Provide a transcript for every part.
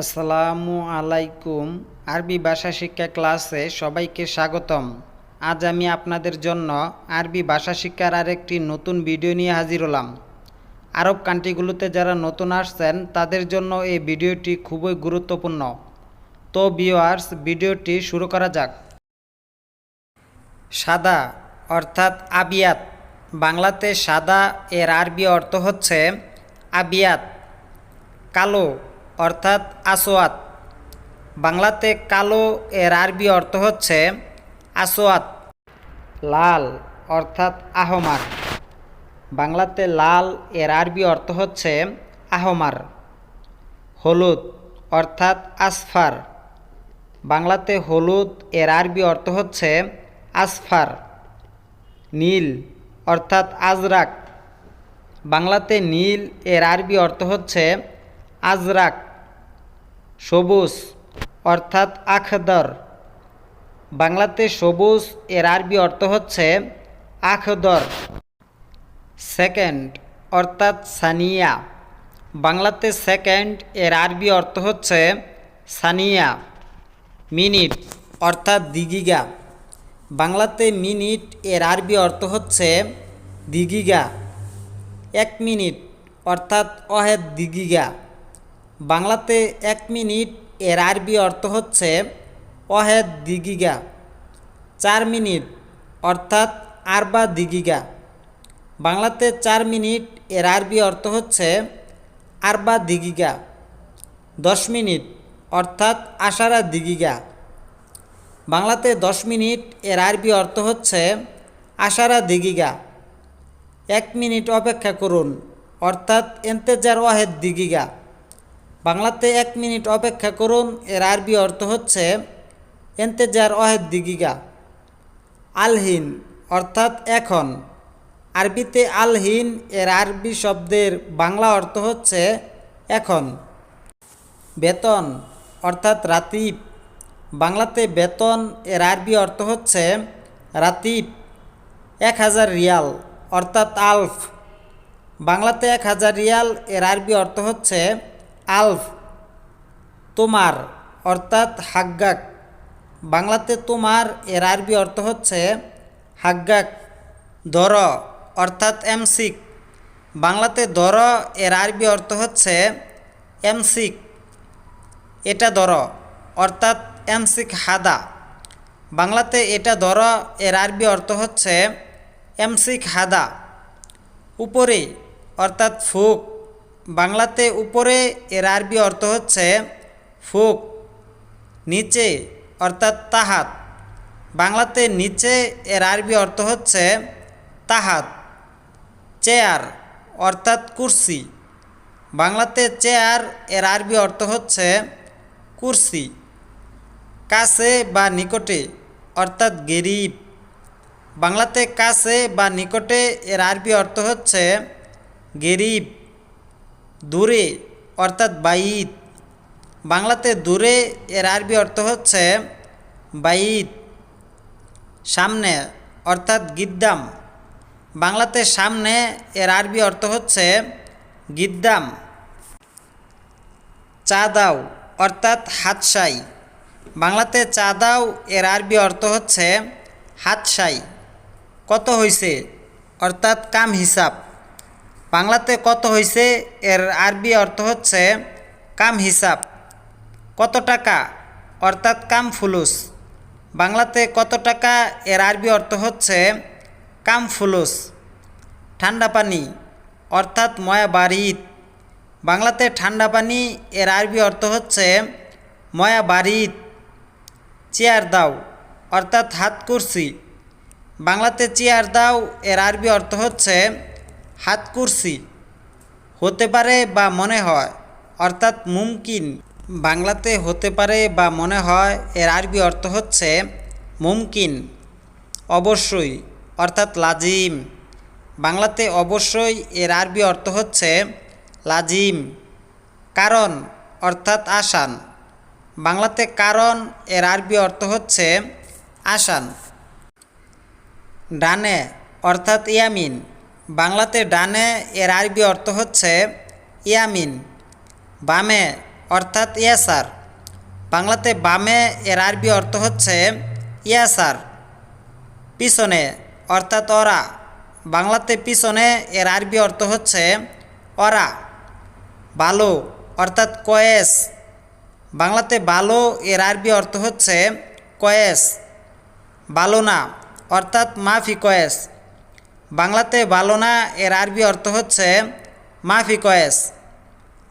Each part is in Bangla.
আসসালামু আলাইকুম। আরবি ভাষা শিক্ষা ক্লাসে সবাইকে স্বাগতম। আজ আমি আপনাদের জন্য আরবি ভাষা শিক্ষার আরেকটি নতুন ভিডিও নিয়ে হাজির হলাম। আরব কান্ট্রিগুলোতে যারা নতুন আসছেন তাদের জন্য এই ভিডিওটি খুবই গুরুত্বপূর্ণ। তো ভিউয়ার্স, ভিডিওটি শুরু করা যাক। সাদা অর্থাৎ আবিয়াত। বাংলাতে সাদা এর আরবি অর্থ হচ্ছে আবিয়াত। কালো অর্থাৎ আসওয়াত। বাংলাতে কালো এর আরবি অর্থ হচ্ছে আসওয়াত। লাল অর্থাৎ আহমার। বাংলাতে লাল এর আরবি অর্থ হচ্ছে আহমার। হলুদ অর্থাৎ আসফার। বাংলাতে হলুদ এর আরবি অর্থ হচ্ছে আসফার। নীল অর্থাৎ আজরাক। বাংলাতে নীল এর আরবি অর্থ হচ্ছে আজরাক। সবুজ অর্থাৎ আখদর। বাংলাতে সবুজ এর আরবি অর্থ হচ্ছে আখদর। সেকেন্ড অর্থাৎ সানিয়া। বাংলাতে সেকেন্ড এর আরবি অর্থ হচ্ছে সানিয়া। মিনিট অর্থাৎ দিগিগা। বাংলাতে মিনিট এর আরবি অর্থ হচ্ছে দিগিগা। 1 মিনিট অর্থাৎ অহেদ দিগিগা। বাংলাতে 1 মিনিট এর আরবি অর্থ হচ্ছে অহেদ দিগিগা। 4 মিনিট অর্থাৎ আরবা দিগিগা। বাংলাতে 4 মিনিট এর আরবি অর্থ হচ্ছে আরবা দিগিগা। 10 মিনিট অর্থাৎ আশারা দিগিগা। বাংলাতে 10 মিনিট এর আরবি অর্থ হচ্ছে আশারা দিগিগা। 1 মিনিট অপেক্ষা করুন অর্থাৎ এন্তেজার ওয়াহেদ দিগিগা। বাংলাতে 1 মিনিট অপেক্ষা করুন এর আরবি অর্থ হচ্ছে এন্তেজার ওয়াহেদ দিগিগা। আলহিন অর্থাৎ এখন। আরবিতে আলহিন এর আরবি শব্দের বাংলা অর্থ হচ্ছে এখন। বেতন অর্থাৎ রাতিব। বাংলাতে বেতন এর আরবি অর্থ হচ্ছে রাতিব। 1000 রিয়াল অর্থাৎ আলফ। বাংলাতে 1000 রিয়াল এর আরবি অর্থ হচ্ছে আলফ। তোমার অর্থাৎ হাগ্গাক। বাংলাতে তোমার এর আরবি অর্থ হচ্ছে হাগ্গাক। ধর অর্থাৎ এমসিক। বাংলাতে ধর এর আরবি অর্থ হচ্ছে এমসিক। এটা ধর অর্থাৎ এমসিক হাদা। বাংলাতে এটা ধর এর আরবি অর্থ হচ্ছে এমসিক হাদা। উপরে অর্থাৎ ফুক। বাংলাতে উপরে এর আরবি অর্থ হচ্ছে ফুক। নিচে অর্থাৎ তাহাত। বাংলাতে নিচে এর আরবি অর্থ হচ্ছে তাহাত। চেয়ার অর্থাৎ কুরসি। বাংলাতে চেয়ার এর আরবি অর্থ হচ্ছে কুরসি। কাছে বা নিকটে অর্থাৎ গেরিব। বাংলাতে কাছে বা নিকটে এর আরবি অর্থ হচ্ছে গেরিব। দূরে অর্থাৎ বাইত। বাংলাতে দূরে এর আরবি অর্থ হচ্ছে বাইত। সামনে অর্থাৎ গিদ্দাম। বাংলাতে সামনে এর আরবি অর্থ হচ্ছে গিদ্দাম। চা দাও অর্থাৎ হাতশাই। বাংলাতে চা দাও এর আরবি অর্থ হচ্ছে হাতশাই। কত হইছে অর্থাৎ কাম হিসাব। বাংলাতে কত হইছে এর আরবি অর্থ হচ্ছে কাম হিসাব। কত টাকা অর্থাৎ কাম ফুলুস। বাংলাতে কত টাকা এর আরবি অর্থ হচ্ছে কাম ফুলুস। ঠান্ডা পানি অর্থাৎ ময়া বারিদ। বাংলাতে ঠান্ডা পানি এর আরবি অর্থ হচ্ছে ময়া বারিদ। চেয়ার দাও অর্থাৎ হাত কুরসি। বাংলাতে চেয়ার দাও এর আরবি অর্থ হচ্ছে হাত কুরসি। হতে পারে বা মনে হয় অর্থাৎ মুমকিন। বাংলাতে হতে পারে বা মনে হয় এর আরবি অর্থ হচ্ছে মুমকিন। অবশ্যই অর্থাৎ লাজিম। বাংলাতে অবশ্যই এর আরবি অর্থ হচ্ছে লাজিম। কারণ অর্থাৎ আসান। বাংলাতে কারণ এর আরবি অর্থ হচ্ছে আসান। ডানে অর্থাৎ ইয়ামিন। বাংলাতে ডানে এর আরবি অর্থ হচ্ছে ইয়ামিন। বামে অর্থাৎ ইয়াসার। বাংলাতে বামে এর আরবি অর্থ হচ্ছে ইয়াসার। পিছনে অর্থাৎ ওরা, বাংলাতে পিছনে এর আরবি অর্থ হচ্ছে ওরা। ভালো অর্থাৎ কয়েস, বাংলাতে ভালো এর আরবি অর্থ হচ্ছে কয়েস। ভালো না অর্থাৎ মাফি কয়েস, বাংলাতে ভালো না এর আরবি অর্থ হচ্ছে মাফি কয়েস।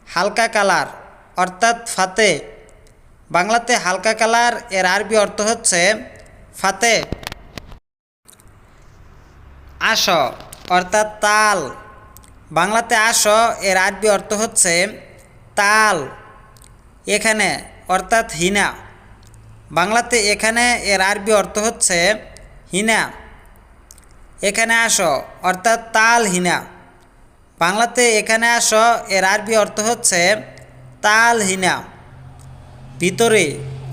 হালকা কালার অর্থাৎ ফাতে, বাংলাতে হালকা কালার এর আরবি অর্থ হচ্ছে ফাতে। আস অর্থাৎ তাল, বাংলাতে আস এর আরবি অর্থ হচ্ছে তাল। এখানে অর্থাৎ হিনা, বাংলাতে এখানে এর আরবি অর্থ হচ্ছে হিনা। এখানে আসো অর্থাৎ তাল হিনা, বাংলাতে এখানে আসো এর আরবি অর্থ হচ্ছে তাল হিনা। ভিতরে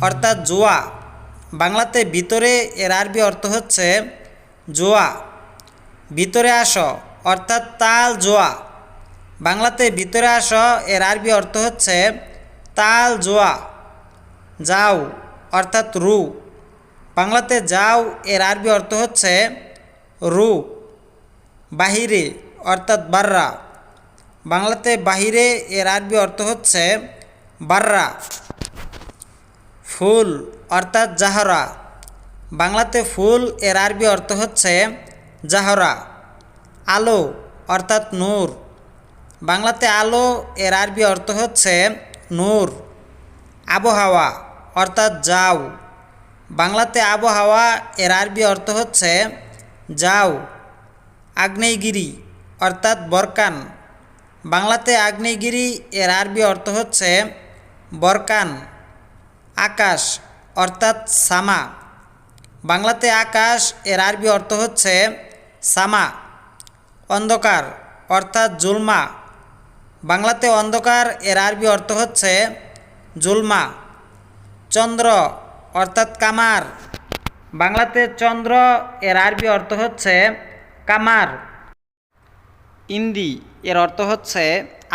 অর্থাৎ জোয়া, বাংলাতে ভিতরে এর আরবি অর্থ হচ্ছে জোয়া। ভিতরে আসো অর্থাৎ তাল জোয়া, বাংলাতে ভিতরে আসো এর আরবি অর্থ হচ্ছে তাল জোয়া। যাও অর্থাৎ রু, বাংলাতে যাও এর আরবি অর্থ হচ্ছে রু। বাহিরে অর্থাৎ বাররা, বাংলাতে বাহিরে এর আরবি অর্থ হচ্ছে বাররা। ফুল অর্থাৎ জাহরা, বাংলাতে ফুল এর আরবি অর্থ হচ্ছে জাহরা। আলো অর্থাৎ নূর, বাংলাতে আলো এর আরবি অর্থ হচ্ছে নূর। আবহাওয়া অর্থাৎ যাও, বাংলাতে আবহাওয়া এর আরবি অর্থ হচ্ছে যাও। আগ্নেয়গিরি অর্থাৎ বরকান, বাংলাতে আগ্নেয়গিরি এর আরবি অর্থ হচ্ছে বরকান। আকাশ অর্থাৎ সামা, বাংলাতে আকাশ এর আরবি অর্থ হচ্ছে সামা। অন্ধকার অর্থাৎ জুলমা, বাংলাতে অন্ধকার এর আরবি অর্থ হচ্ছে জুলমা। চন্দ্র অর্থাৎ কামার, বাংলাতে চন্দ্র এর আরবি অর্থ হচ্ছে কামার। ইন্দি এর অর্থ হচ্ছে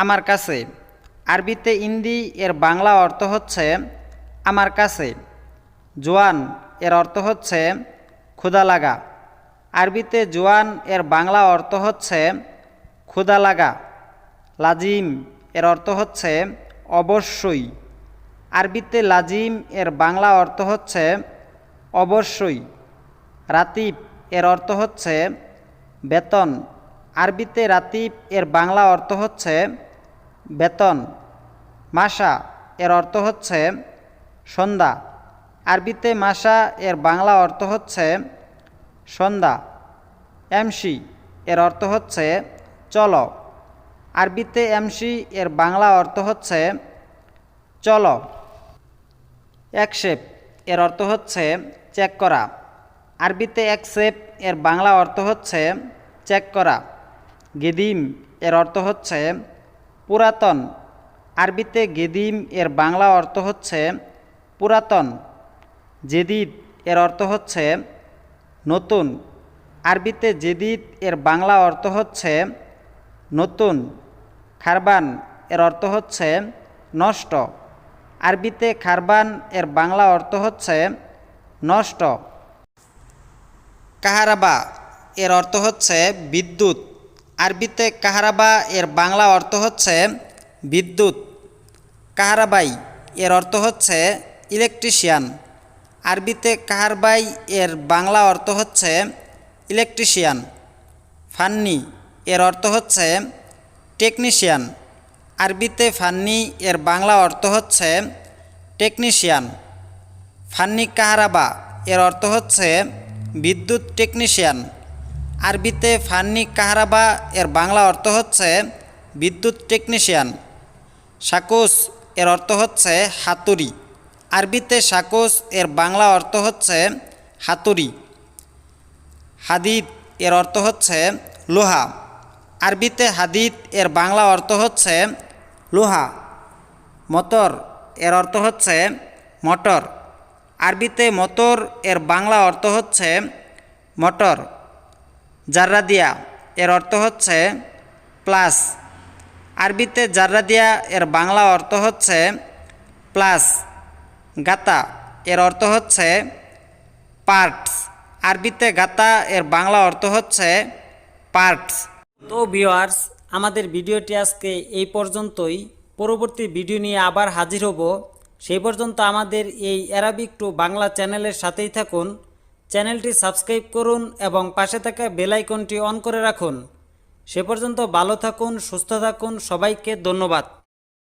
আমার কাছে, আরবিতে ইন্দি এর বাংলা অর্থ হচ্ছে আমার কাছে। জোয়ান এর অর্থ হচ্ছে ক্ষুধা লাগা, আরবিতে জোয়ান এর বাংলা অর্থ হচ্ছে ক্ষুধা লাগা। লাজিম এর অর্থ হচ্ছে অবশ্যই, আরবিতে লাজিম এর বাংলা অর্থ হচ্ছে অবশ্যই। রাতিব এর অর্থ হচ্ছে বেতন, আরবিতে রাতিব এর বাংলা অর্থ হচ্ছে বেতন। মাসা এর অর্থ হচ্ছে সন্ধ্যা, আরবিতে মাসা এর বাংলা অর্থ হচ্ছে সন্ধ্যা। এমসি এর অর্থ হচ্ছে চলো, আরবিতে এমসি এর বাংলা অর্থ হচ্ছে চলো। একশেপ এর অর্থ হচ্ছে চেক করা, আরবিতে একশেপ এর বাংলা অর্থ হচ্ছে চেক করা। গেদিম এর অর্থ হচ্ছে পুরাতন, আরবিতে গেদিম এর বাংলা অর্থ হচ্ছে পুরাতন। জেদিদ এর অর্থ হচ্ছে নতুন, আরবিতে জেদিদ এর বাংলা অর্থ হচ্ছে নতুন। খারবান এর অর্থ হচ্ছে নষ্ট, আরবিতে খারবান এর বাংলা অর্থ হচ্ছে নষ্ট। কাহারাবা এর অর্থ হচ্ছে বিদ্যুৎ, আরবিতে কাহারাবা এর বাংলা অর্থ হচ্ছে বিদ্যুৎ। কাহারাবাই এর অর্থ হচ্ছে ইলেকট্রিশিয়ান, আরবিতে কাহারবাই এর বাংলা অর্থ হচ্ছে ইলেকট্রিশিয়ান। ফান্নি এর অর্থ হচ্ছে টেকনিশিয়ান, আরবিতে ফান্নি এর বাংলা অর্থ হচ্ছে টেকনিশিয়ান। ফান্নি কাহারাবা এর অর্থ হচ্ছে বিদ্যুৎ টেকনিশিয়ান, আরবিতে ফান্নি কাহারাবা এর বাংলা অর্থ হচ্ছে বিদ্যুৎ টেকনিশিয়ান। সাকুস এর অর্থ হচ্ছে হাতুড়ি, আরবিতে সাকুস এর বাংলা অর্থ হচ্ছে হাতুড়ি। হাদিদ এর অর্থ হচ্ছে লোহা, আরবিতে হাদিদ এর বাংলা অর্থ হচ্ছে লোহা। মটর এর অর্থ হচ্ছে মোটর, আরবিতে মোটর এর বাংলা অর্থ হচ্ছে মোটর। জাররাদিয়া এর অর্থ হচ্ছে প্লাস, আরবিতে জাররাদিয়া এর বাংলা অর্থ হচ্ছে প্লাস গাতা এর অর্থ হচ্ছে পার্টস। আরবিতে গাতা এর বাংলা অর্থ হচ্ছে পার্টস। তো ভিউয়ার্স, আমাদের ভিডিওটি আজকে এই পর্যন্তই। পরবর্তী ভিডিও নিয়ে আবার হাজির হব। সেই পর্যন্ত আমাদের এই অ্যারাবিক টু বাংলা চ্যানেলের সাথেই থাকুন। চ্যানেলটি সাবস্ক্রাইব করুন এবং পাশে থাকা বেল আইকনটি অন করে রাখুন। সে পর্যন্ত ভালো থাকুন, সুস্থ থাকুন। সবাইকে ধন্যবাদ।